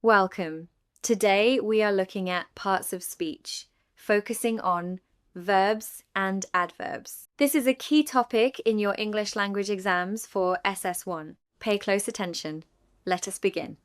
Welcome. Today we are looking at parts of speech, focusing on verbs and adverbs. This is a key topic in your English language exams for SS1. Pay close attention. Let us begin.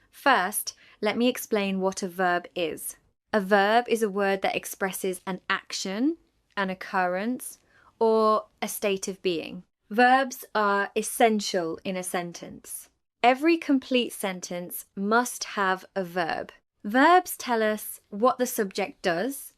First, let me explain what a verb is. A verb is a word that expresses an action, an occurrence, or a state of being. Verbs are essential in a sentence. Every complete sentence must have a verb. Verbs tell us what the subject does,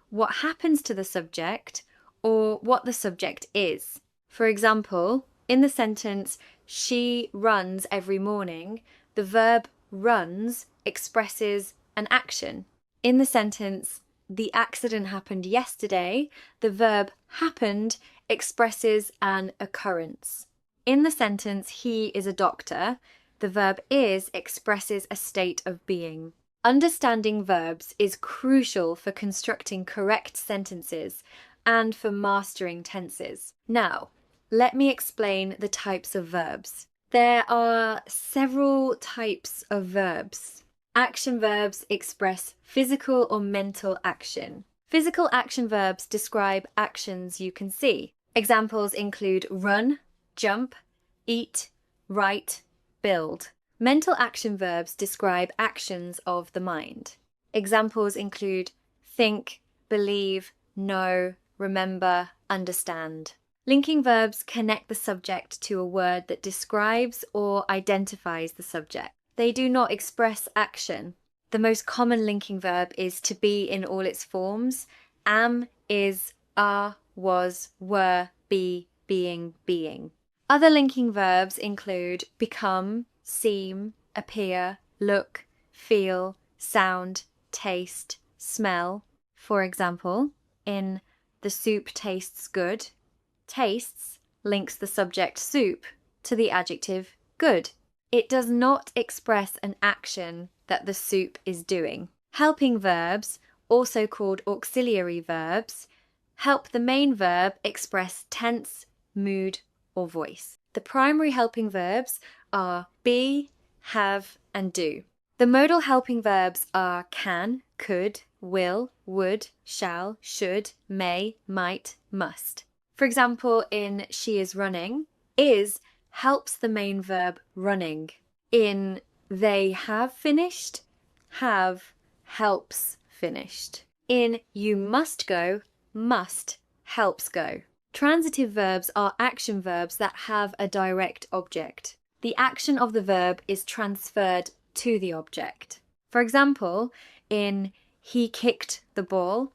what happens to the subject, or what the subject is. For example, in the sentence, she runs every morning, the verb runs expresses an action. In the sentence, the accident happened yesterday, the verb happened expresses an occurrence. In the sentence, he is a doctor, the verb is expresses a state of being. Understanding verbs is crucial for constructing correct sentences and for mastering tenses. Now, let me explain the types of verbs. There are several types of verbs. Action verbs express physical or mental action. Physical action verbs describe actions you can see. Examples include run, jump, eat, write, build. Mental action verbs describe actions of the mind. Examples include think, believe, know, remember, understand. Linking verbs connect the subject to a word that describes or identifies the subject. They do not express action. The most common linking verb is to be in all its forms: am, is, are, was, were, be, being, being. Other linking verbs include become, seem, appear, look, feel, sound, taste, smell. For example, in the soup tastes good, tastes links the subject soup to the adjective good. It does not express an action that the soup is doing. Helping verbs, also called auxiliary verbs, help the main verb express tense, mood, or voice. The primary helping verbs are be, have, and do. The modal helping verbs are can, could, will, would, shall, should, may, might, must. For example, in she is running, is helps the main verb running. In they have finished, have helps finished. In you must go, must helps go. Transitive verbs are action verbs that have a direct object. The action of the verb is transferred to the object. For example, in he kicked the ball,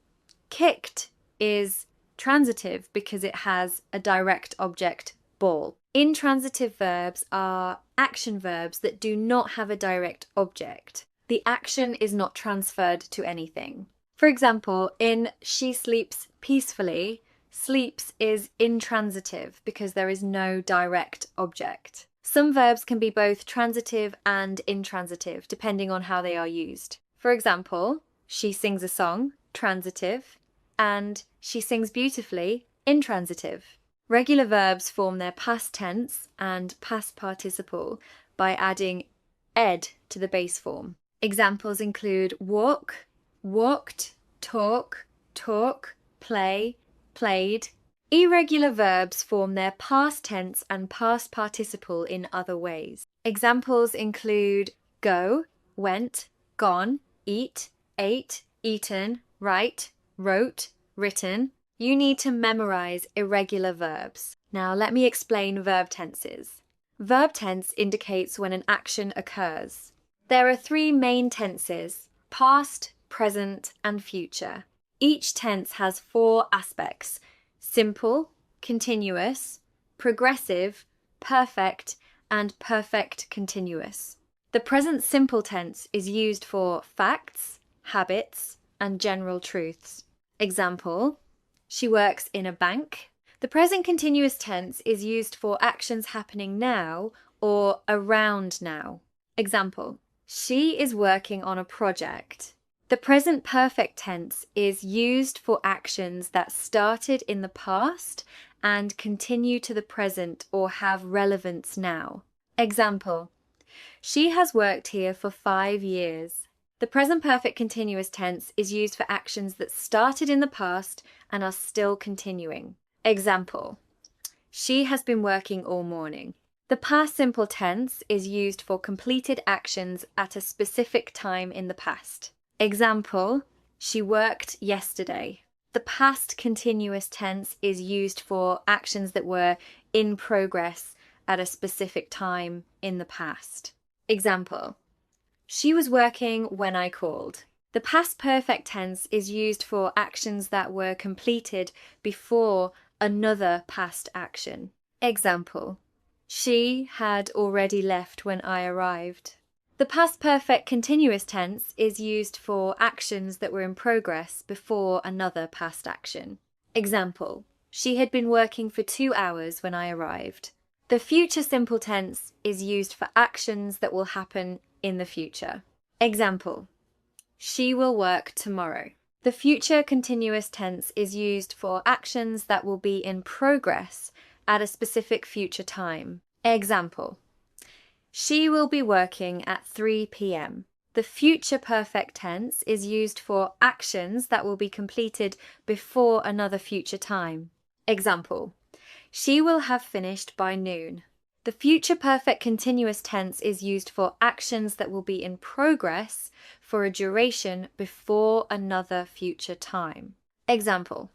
kicked is transitive because it has a direct object, ball. Intransitive verbs are action verbs that do not have a direct object. The action is not transferred to anything. For example, in she sleeps peacefully, sleeps is intransitive because there is no direct object. Some verbs can be both transitive and intransitive depending on how they are used. For example, she sings a song, transitive, and she sings beautifully, intransitive. Regular verbs form their past tense and past participle by adding ed to the base form. Examples include walk, walked, talk, talk, play, played. Irregular verbs form their past tense and past participle in other ways. Examples include go, went, gone, eat, ate, eaten, write, wrote, written. You need to memorize irregular verbs. Now let me explain verb tenses. Verb tense indicates when an action occurs. There are three main tenses: past, present, and future. Each tense has four aspects: simple, continuous, progressive, perfect, and perfect continuous. The present simple tense is used for facts, habits, and general truths. Example, she works in a bank. The present continuous tense is used for actions happening now or around now. Example, she is working on a project. The present perfect tense is used for actions that started in the past and continue to the present or have relevance now. Example, She has worked here for 5 years. The present perfect continuous tense is used for actions that started in the past and are still continuing. Example: she has been working all morning. The past simple tense is used for completed actions at a specific time in the past. Example: she worked yesterday. The past continuous tense is used for actions that were in progress at a specific time in the past. Example: she was working when I called. The past perfect tense is used for actions that were completed before another past action. Example: she had already left when I arrived. The past perfect continuous tense is used for actions that were in progress before another past action. Example: she had been working for 2 hours when I arrived. The future simple tense is used for actions that will happen in the future. Example: she will work tomorrow. The future continuous tense is used for actions that will be in progress at a specific future time. Example: she will be working at 3 p.m. The future perfect tense is used for actions that will be completed before another future time. Example: she will have finished by noon. The future perfect continuous tense is used for actions that will be in progress for a duration before another future time. Example: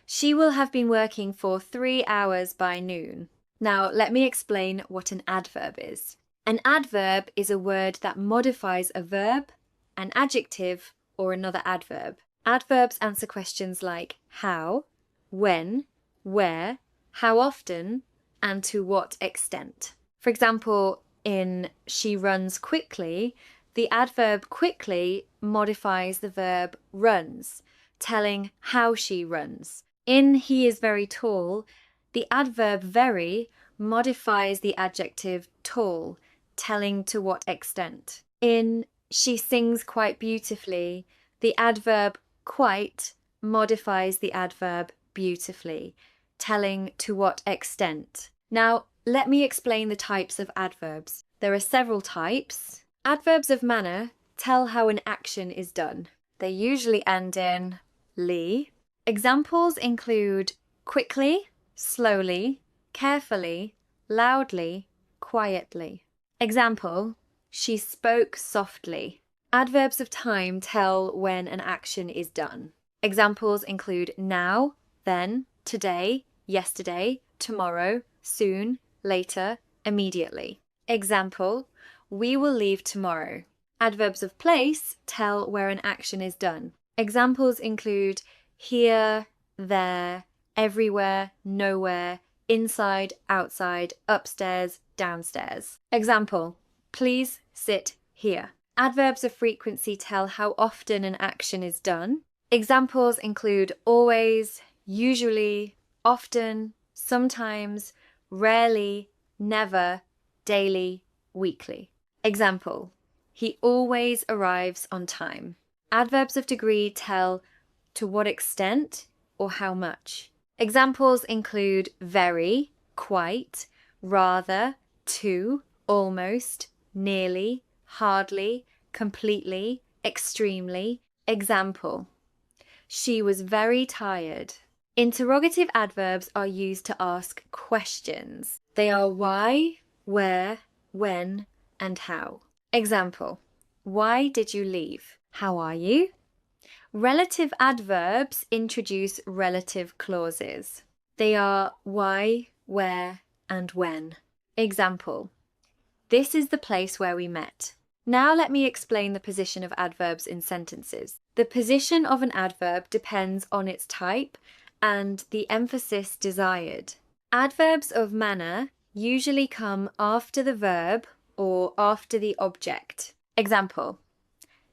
she will have been working for 3 hours by noon. Now, let me explain what an adverb is. An adverb is a word that modifies a verb, an adjective, or another adverb. Adverbs answer questions like how, when, where, how often, and to what extent. For example, in she runs quickly, the adverb quickly modifies the verb runs, telling how she runs. In he is very tall, the adverb very modifies the adjective tall, telling to what extent. In she sings quite beautifully, the adverb quite modifies the adverb beautifully, telling to what extent. Now, let me explain the types of adverbs. There are several types. Adverbs of manner tell how an action is done. They usually end in ly. Examples include quickly, slowly, carefully, loudly, quietly. Example: she spoke softly. Adverbs of time tell when an action is done. Examples include now, then, today, yesterday, tomorrow, soon, later, immediately. Example: we will leave tomorrow. Adverbs of place tell where an action is done. Examples include here, there, everywhere, nowhere, inside, outside, upstairs, downstairs. Example: please sit here. Adverbs of frequency tell how often an action is done. Examples include always, usually, often, sometimes, rarely, never, daily, weekly. Example: he always arrives on time. Adverbs of degree tell to what extent or how much. Examples include very, quite, rather, to, almost, nearly, hardly, completely, extremely. Example: she was very tired. Interrogative adverbs are used to ask questions. They are why, where, when, and how. Example: why did you leave? How are you? Relative adverbs introduce relative clauses. They are why, where, and when. Example: this is the place where we met. Now let me explain the position of adverbs in sentences. The position of an adverb depends on its type and the emphasis desired. Adverbs of manner usually come after the verb or after the object. Example: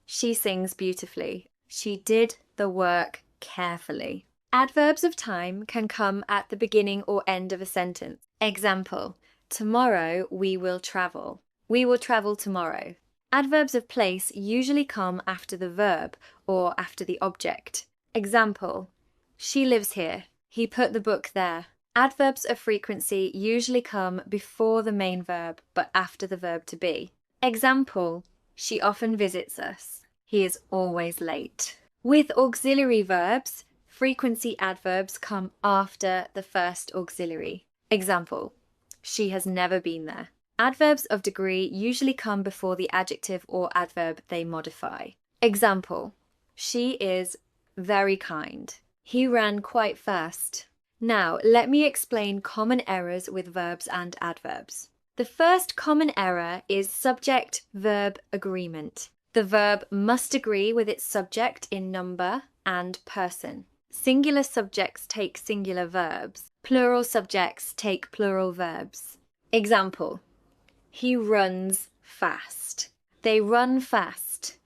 she sings beautifully. She did the work carefully. Adverbs of time can come at the beginning or end of a sentence. Example: tomorrow we will travel. We will travel tomorrow. Adverbs of place usually come after the verb or after the object. Example: she lives here. He put the book there. Adverbs of frequency usually come before the main verb, but after the verb to be. Example, she often visits us. He is always late. With auxiliary verbs, frequency adverbs come after the first auxiliary. Example, she has never been there. Adverbs of degree usually come before the adjective or adverb they modify. Example, she is very kind. He ran quite fast. Now, let me explain common errors with verbs and adverbs. The first common error is subject-verb agreement. The verb must agree with its subject in number and person. Singular subjects take singular verbs. Plural subjects take plural verbs. Example, he runs fast. They run fast.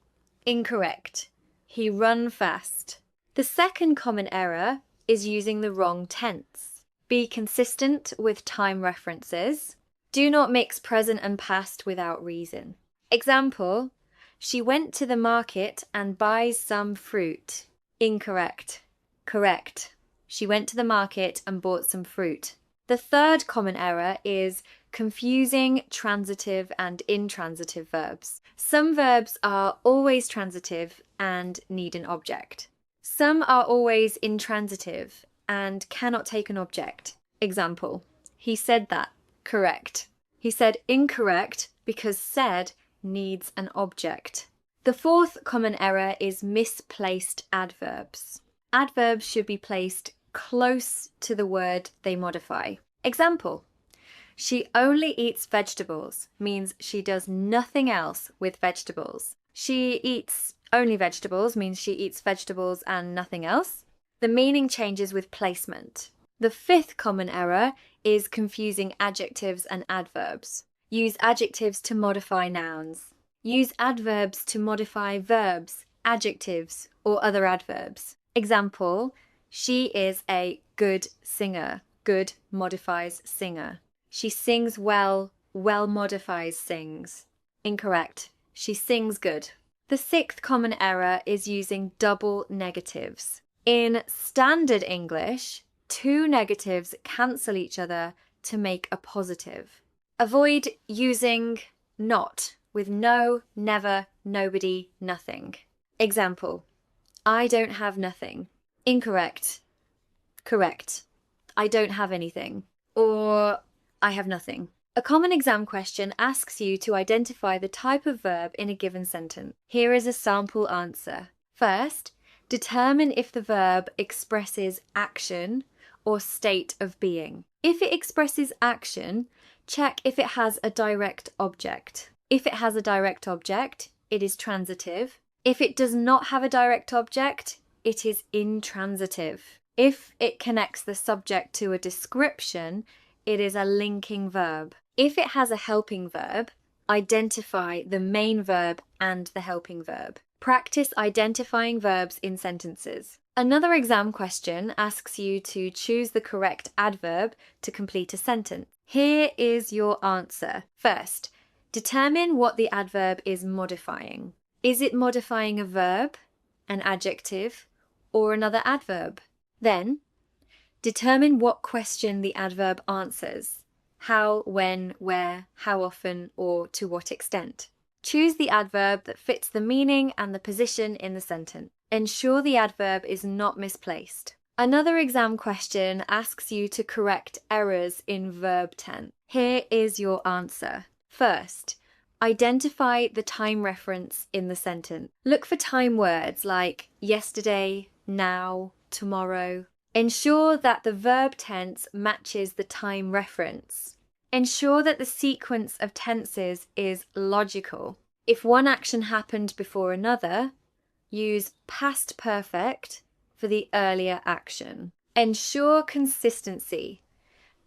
Incorrect. He run fast. The second common error is using the wrong tense. Be consistent with time references. Do not mix present and past without reason. Example, she went to the market and buys some fruit. Incorrect. Correct. She went to the market and bought some fruit. The third common error is confusing transitive and intransitive verbs. Some verbs are always transitive and need an object. Some are always intransitive and cannot take an object. Example, he said that. Correct. He said incorrect because said needs an object. The fourth common error is misplaced adverbs. Adverbs should be placed close to the word they modify. Example, she only eats vegetables means she does nothing else with vegetables. She eats only vegetables means she eats vegetables and nothing else. The meaning changes with placement. The fifth common error is confusing adjectives and adverbs. Use adjectives to modify nouns. Use adverbs to modify verbs, adjectives, or other adverbs. Example, she is a good singer. Good modifies singer. She sings well, well modifies sings. Incorrect. She sings good. The sixth common error is using double negatives. In standard English, two negatives cancel each other to make a positive. Avoid using not with no, never, nobody, nothing. Example, I don't have nothing. Incorrect. Correct. I don't have anything. Or I have nothing. A common exam question asks you to identify the type of verb in a given sentence. Here is a sample answer. First, determine if the verb expresses action or state of being. If it expresses action, check if it has a direct object. If it has a direct object, it is transitive. If it does not have a direct object, it is intransitive. If it connects the subject to a description, it is a linking verb. If it has a helping verb, identify the main verb and the helping verb. Practice identifying verbs in sentences. Another exam question asks you to choose the correct adverb to complete a sentence. Here is your answer. First, determine what the adverb is modifying. Is it modifying a verb, an adjective, or another adverb? Then, determine what question the adverb answers. How, when, where, how often, or to what extent. Choose the adverb that fits the meaning and the position in the sentence. Ensure the adverb is not misplaced. Another exam question asks you to correct errors in verb tense. Here is your answer. First, identify the time reference in the sentence. Look for time words like yesterday, now, tomorrow. Ensure that the verb tense matches the time reference. Ensure that the sequence of tenses is logical. If one action happened before another, use past perfect for the earlier action. Ensure consistency.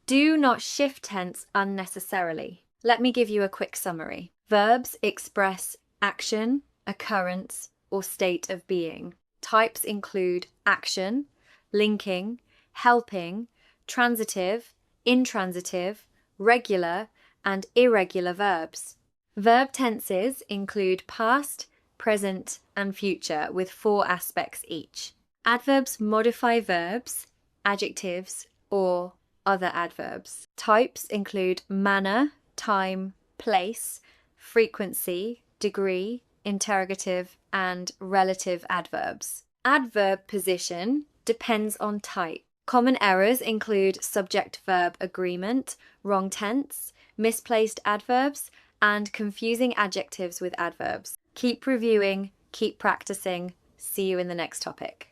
Do not shift tense unnecessarily. Let me give you a quick summary. Verbs express action, occurrence, or state of being. Types include action, linking, helping, transitive, intransitive, regular, and irregular verbs. Verb tenses include past, present, and future with 4 aspects each. Adverbs modify verbs, adjectives, or other adverbs. Types include manner, time, place, frequency, degree, interrogative, and relative adverbs. Adverb position depends on type. Common errors include subject-verb agreement, wrong tense, misplaced adverbs, and confusing adjectives with adverbs. Keep reviewing, keep practicing. See you in the next topic.